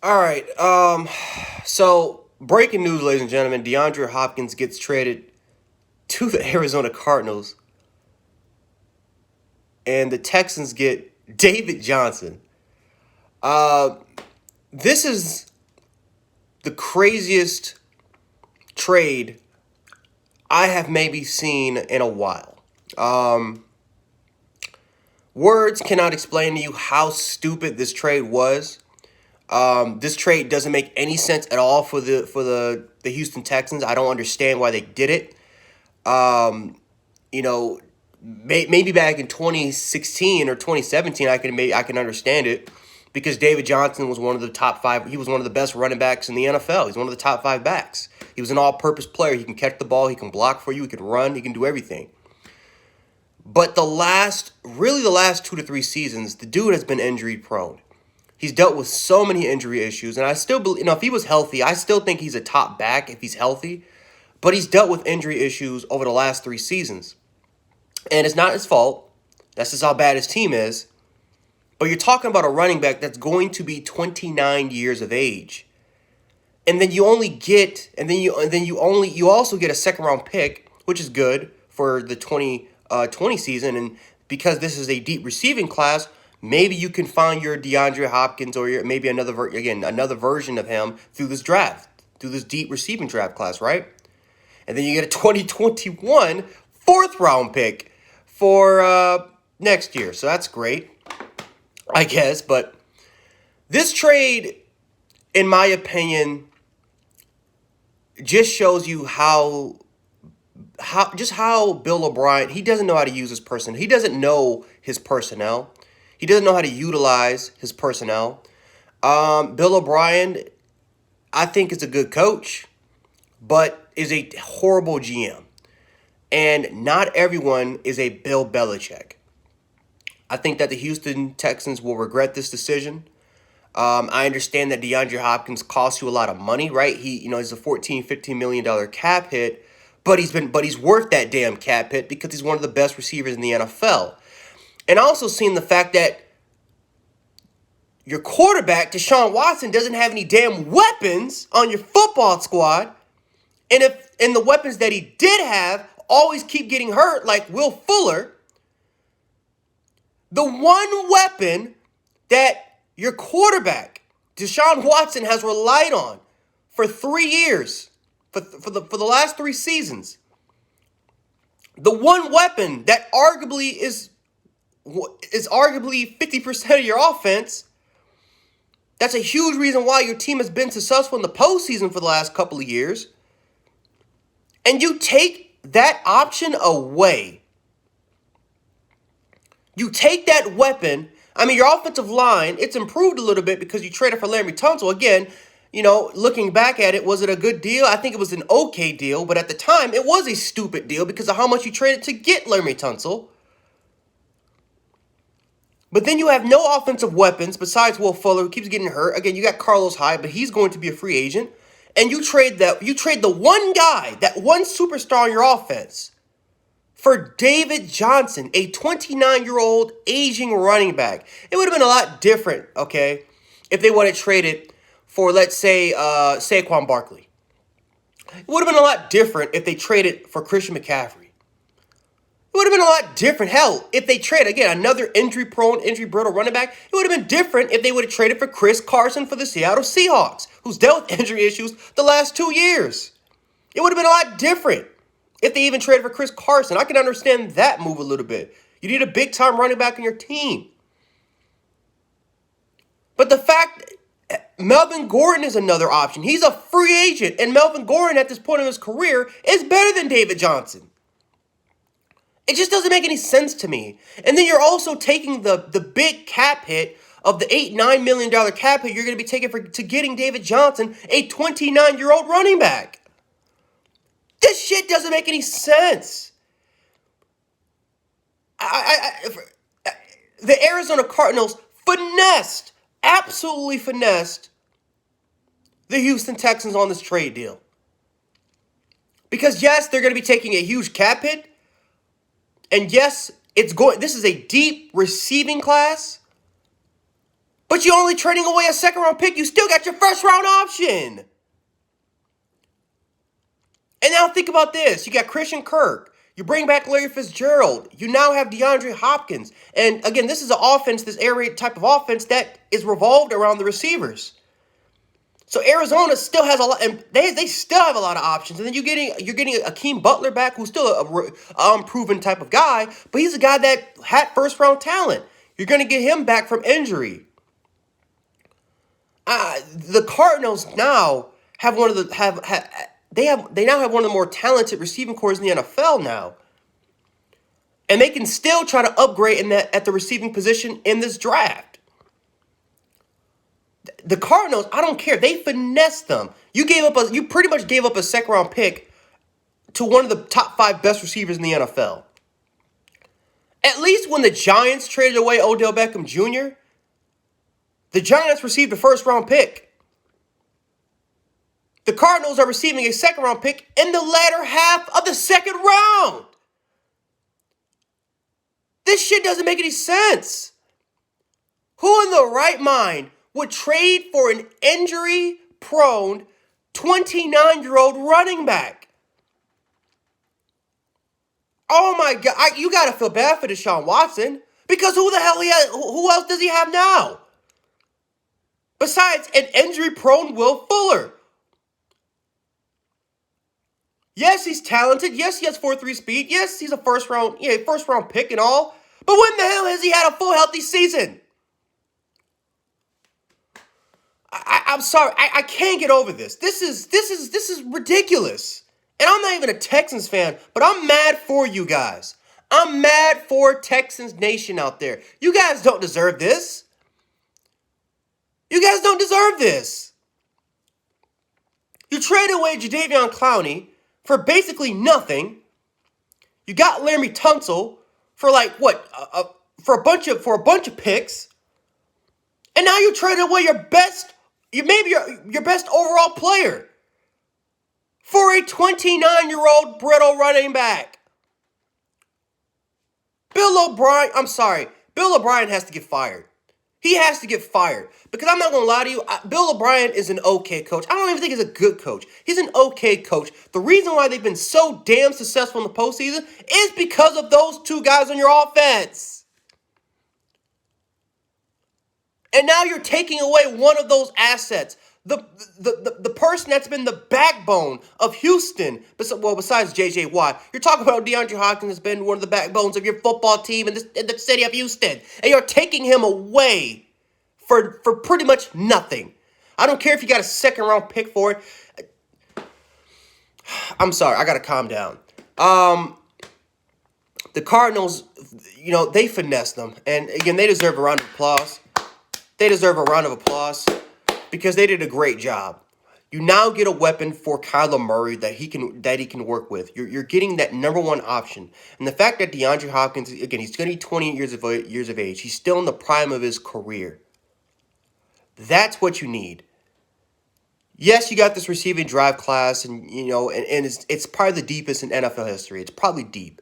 All right. So breaking news, ladies and gentlemen: Deandre Hopkins gets traded to the Arizona Cardinals, and the Texans get David Johnson. Uh, this is the craziest trade I have maybe seen in a while. Um, Words cannot explain to you how stupid this trade was. This trade doesn't make any sense at all for the Houston Texans. I don't understand why they did it. Um, you know, maybe back in 2016 or 2017, I can understand it because David Johnson was one of the top five. He was one of the best running backs in the NFL. He's one of the top five backs. He was an all-purpose player. He can catch the ball. He can block for you. He can run. He can do everything. But really the last 2 to 3 seasons, the dude has been injury prone. He's dealt with so many injury issues, and I still believe, if he was healthy, I still think he's a top back if he's healthy. But he's dealt with injury issues over the last 3 seasons. And it's not his fault. That's just how bad his team is. But you're talking about a running back that's going to be 29 years of age. And then you only get you also get a second round pick, which is good for the 2020 season. And because this is a deep receiving class, maybe you can find your DeAndre Hopkins or maybe another version of him through this draft, through this deep receiving draft class, right? And then you get a 2021 fourth round pick for next year. So that's great, I guess. But this trade, in my opinion, just shows you how Bill O'Brien, he doesn't know how to use his person. He doesn't know his personnel. He doesn't know how to utilize his personnel. Bill O'Brien, I think, is a good coach, but is a horrible GM. And not everyone is a Bill Belichick. I think that the Houston Texans will regret this decision. I understand that DeAndre Hopkins costs you a lot of money, right? He's a $14-15 million cap hit, but he's worth that damn cap hit because he's one of the best receivers in the NFL. And also seeing the fact that your quarterback, Deshaun Watson, doesn't have any damn weapons on your football squad. And the weapons that he did have always keep getting hurt, like Will Fuller. The one weapon that your quarterback, Deshaun Watson, has relied on for 3 years, for the last 3 seasons. The one weapon that arguably is arguably 50% of your offense. That's a huge reason why your team has been successful in the postseason for the last couple of years. And you take that option away. You take that weapon. I mean, your offensive line, it's improved a little bit because you traded for Larry Tunsil. Again, looking back at it, was it a good deal? I think it was an okay deal, but at the time, it was a stupid deal because of how much you traded to get Larry Tunsil. But then you have no offensive weapons besides Will Fuller, who keeps getting hurt. Again, you got Carlos Hyde, but he's going to be a free agent. And you trade the one guy, that one superstar in your offense, for David Johnson, a 29-year-old aging running back. It would have been a lot different, okay, if they would have traded for, let's say, Saquon Barkley. It would have been a lot different if they traded for Christian McCaffrey. It would have been a lot different. Hell, if they trade, again, another injury-prone, injury-brittle running back, it would have been different if they would have traded for Chris Carson for the Seattle Seahawks, who's dealt with injury issues the last 2 years. It would have been a lot different if they even traded for Chris Carson. I can understand that move a little bit. You need a big-time running back on your team. But the fact Melvin Gordon is another option. He's a free agent, and Melvin Gordon at this point in his career is better than David Johnson. It just doesn't make any sense to me. And then you're also taking the big cap hit of the $8-9 million cap hit you're going to be taking to getting David Johnson, a 29-year-old running back. This shit doesn't make any sense. The Arizona Cardinals absolutely finessed the Houston Texans on this trade deal. Because yes, they're going to be taking a huge cap hit. And yes, this is a deep receiving class. But you're only trading away a second-round pick. You still got your first-round option. And now think about this. You got Christian Kirk. You bring back Larry Fitzgerald. You now have Deandre Hopkins. And again, this is an offense, this air raid type of offense that is revolved around the receivers. So Arizona still has a lot, and they still have a lot of options. And then you're getting Akeem Butler back, who's still a unproven type of guy, but he's a guy that had first-round talent. You're going to get him back from injury. The Cardinals now have one of the they now have one of the more talented receiving corps in the NFL now. And they can still try to upgrade at the receiving position in this draft. The Cardinals, I don't care. They finessed them. You pretty much gave up a second-round pick to one of the top 5 best receivers in the NFL. At least when the Giants traded away Odell Beckham Jr., the Giants received a first-round pick. The Cardinals are receiving a second-round pick in the latter half of the second round. This shit doesn't make any sense. Who in the right mind would trade for an injury-prone 29-year-old running back? Oh my God, you got to feel bad for Deshaun Watson, because who else does he have now? Besides an injury-prone Will Fuller. Yes, he's talented. Yes, he has 4.3 speed. Yes, he's a first round pick and all. But when the hell has he had a full healthy season? I'm sorry. I can't get over this. This is ridiculous. And I'm not even a Texans fan, but I'm mad for you guys. I'm mad for Texans Nation out there. You guys don't deserve this. You guys don't deserve this. You traded away Jadeveon Clowney for basically nothing. You got Laremy Tunsil for for a bunch of picks, and now you traded away your best overall player for a 29-year-old brittle running back. Bill O'Brien has to get fired. He has to get fired. Because I'm not going to lie to you, Bill O'Brien is an okay coach. I don't even think he's a good coach. He's an okay coach. The reason why they've been so damn successful in the postseason is because of those 2 guys on your offense. And now you're taking away one of those assets. The person that's been the backbone of Houston, besides J.J. Watt. You're talking about Deandre Hopkins has been one of the backbones of your football team in the city of Houston. And you're taking him away for pretty much nothing. I don't care if you got a second-round pick for it. I'm sorry. I got to calm down. The Cardinals, they finessed them. And, again, they deserve a round of applause. They deserve a round of applause because they did a great job. You now get a weapon for Kyler Murray that he can work with. You're getting that number 1 option. And the fact that DeAndre Hopkins, again, he's going to be 28 years of age. He's still in the prime of his career. That's what you need. Yes, you got this receiving drive class, and it's probably the deepest in NFL history. It's probably deep.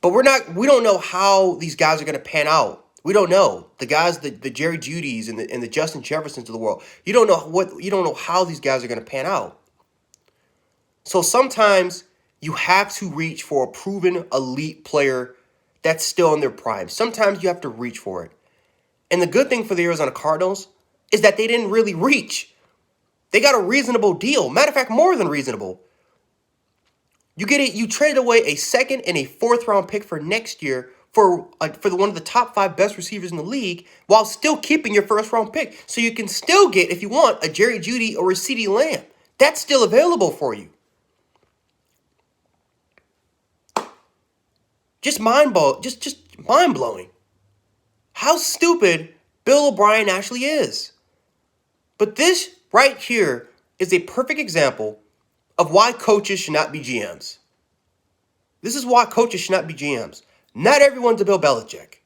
But we don't know how these guys are going to pan out. We don't know. The guys, the Jerry Judys and the Justin Jeffersons of the world. You don't know how these guys are going to pan out. So sometimes you have to reach for a proven elite player that's still in their prime. Sometimes you have to reach for it. And the good thing for the Arizona Cardinals is that they didn't really reach. They got a reasonable deal. Matter of fact, more than reasonable. You traded away a second and a 4th-round pick for next year for one of the top 5 best receivers in the league while still keeping your 1st-round pick. So you can still get, if you want, a Jerry Jeudy or a CeeDee Lamb. That's still available for you. Just mind-blowing. How stupid Bill O'Brien actually is. But this right here is a perfect example of why coaches should not be GMs. This is why coaches should not be GMs. Not everyone's a Bill Belichick.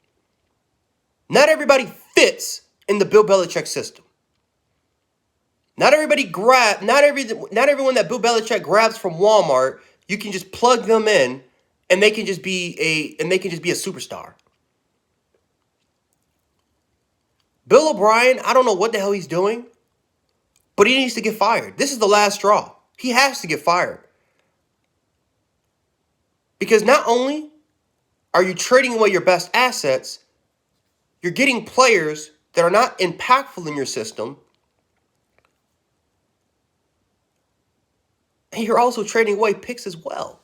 Not everybody fits in the Bill Belichick system. Not everyone that Bill Belichick grabs from Walmart, you can just plug them in and they can just be a superstar. Bill O'Brien, I don't know what the hell he's doing, but he needs to get fired. This is the last straw. He has to get fired. Because not only are you trading away your best assets, you're getting players that are not impactful in your system, and you're also trading away picks as well.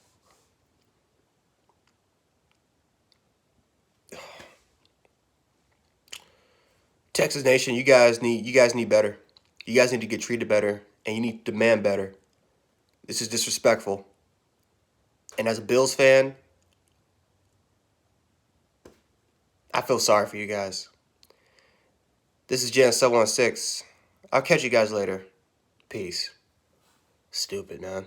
Texas Nation, you guys need better. You guys need to get treated better, and you need to demand better. This is disrespectful. And as a Bills fan, I feel sorry for you guys. This is Jan 716. I'll catch you guys later. Peace. Stupid, man.